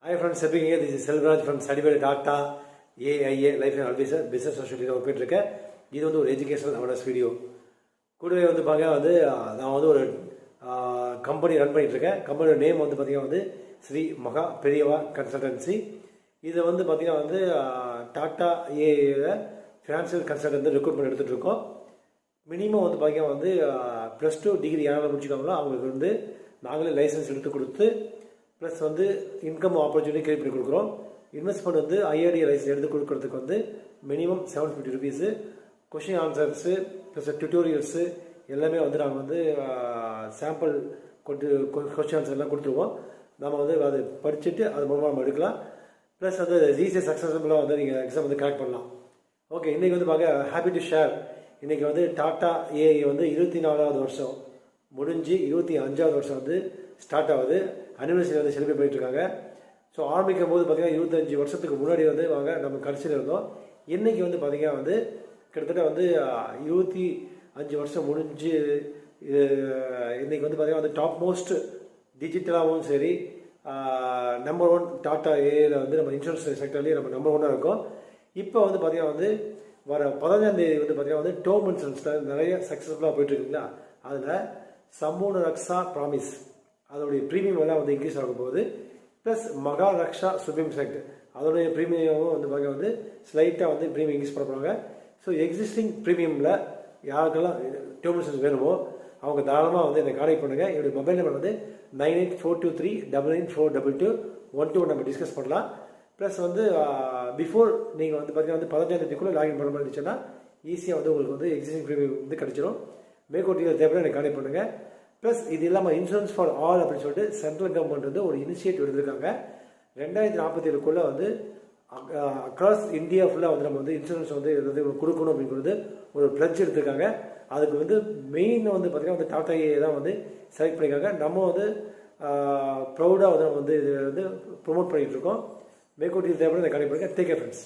Hi friends, helping here. This is Selvaraj from Certified Tata AIA Life and Advisor Business Society work பண்ணிட்டு இருக்கேன். இது வந்து ஒரு educational awareness video. கூடவே வந்து பார்க்க நான் வந்து ஒரு கம்பெனி ரன் பண்ணிட்டு இருக்கேன். கம்பெனியோட நேம் வந்து பார்த்தீங்கன்னா ஸ்ரீ மகா பெரியவா கன்சல்டன்சி. இதை வந்து பார்த்தீங்கன்னா டாட்டா ஏஐல ஃபினான்ஷியல் கன்சல்டன்ட் ரெக்ரூட்மெண்ட் எடுத்துகிட்டு இருக்கோம். மினிமம் வந்து பார்த்தீங்கன்னா +2 டிகிரி யாராவது முடிச்சுக்காங்களோ அவங்களுக்கு நாங்களே லைசன்ஸ் எடுத்து கொடுத்து ப்ளஸ் இன்கம் ஆப்பர்ச்சுனிட்டி கிரியேட் பண்ணி கொடுக்குறோம். இன்வெஸ்ட்மெண்ட் ஐஆர்டி லைசன்ஸ் எடுத்து கொடுக்குறதுக்கு minimum 750 rupees. Question answers plus tutorials எல்லாமே நாங்கள் சாம்பிள் கொஷின் ஆன்சர் எல்லாம் கொடுத்துருவோம். நம்ம அதை படிச்சுட்டு அது மூலமாக நம்ம எடுக்கலாம். ப்ளஸ் ஈஸியாக சக்ஸஸ்ஃபுல்லாக நீங்கள் எக்ஸாம் கரெக்ட் பண்ணலாம். ஓகே, இன்றைக்கி பார்க்க ஹாப்பி டு ஷேர். இன்றைக்கி டாட்டா ஏஐ 24வது வருஷம் முடிஞ்சு 25வது வருஷம் ஸ்டார்ட் ஆகுது. அனிவர்சரி செலிப்ரேட் பண்ணிட்டு இருக்காங்க. ஸோ ஆரம்பிக்கும் போது பார்த்தீங்கன்னா 25 வருஷத்துக்கு முன்னாடி நம்ம கடைசியில் இருந்தோம். இன்றைக்கி பார்த்தீங்கன்னா கிட்டத்தட்ட 25 வருஷம் முடிஞ்சு இன்றைக்கி பார்த்தீங்கன்னா டாப் மோஸ்ட் டிஜிட்டலாகவும் சரி நம்பர் 1 டாட்டா ஏஐல நம்ம இன்சூரன்ஸ் செக்டர்லேயே நம்ம நம்பர் 1 இருக்கோம். இப்போ பார்த்தீங்கன்னா வர 15ஆம் தேதி பார்த்தீங்கன்னா டோம் இன்சூரன்ஸில் நிறைய சக்ஸஸ்ஃபுல்லாக போயிட்டுருக்குங்களா. அதில் சம்பூர்ண ரக்ஷா ப்ராமிஸ் அதோடைய ப்ரீமியம் எல்லாம் இன்க்ரீஸ் ஆகும் போகுது. ப்ளஸ் மகா ரக்ஷா சுப்ரீம் செக்ட் அதோடைய ப்ரீமியமும் பார்க்க ஸ்லைட்டாக ப்ரீமியம் இன்க்ரீஸ் பண்ண போகிறாங்க. ஸோ எக்ஸிஸ்டிங் ப்ரீமியமில் யாருக்கெல்லாம் டேர்ம் இன்சூரன்ஸ் வேணுமோ அவங்க தாராளமாக என்னை கான்டெக்ட் பண்ணுங்கள். என்னுடைய மொபைல் நம்பர் 9842329422 நம்ம டிஸ்கஸ் பண்ணலாம். ப்ளஸ் பிஃபோர் நீங்கள் பார்த்தீங்கன்னா 15ஆம் தேதிக்குள்ளே லாகின் பண்ண மாதிரி இருந்துச்சுன்னா ஈஸியாக உங்களுக்கு எக்ஸிஸ்டிங் ப்ரீமியம் கிடச்சிடும். மேற்கொண்டு தேவையான என்னை கான்டெக்ட் பண்ணுங்கள். ப்ளஸ் இது இல்லாமல் இன்சூரன்ஸ் ஃபார் ஆல் அப்படின்னு சொல்லிட்டு சென்ட்ரல் கவர்மெண்ட் ஒரு இனிஷியேட்டிவ் எடுத்திருக்காங்க. 2047 அக்ராஸ் இந்தியா ஃபுல்லாக நம்ம இன்சூரன்ஸ் கொடுக்கணும் அப்படிங்கிறது ஒரு பிளட்ஜ் எடுத்திருக்காங்க. அதுக்கு மெயின் பார்த்தீங்கன்னா டாடா ஏஐ தான் செலக்ட் பண்ணியிருக்காங்க. நம்ம ப்ரௌடாக நம்ம இது ப்ரொமோட் பண்ணிகிட்டு இருக்கோம். மேற்கொண்டு தேவையான கனெக்ட் பண்ணுங்கள். Take care friends.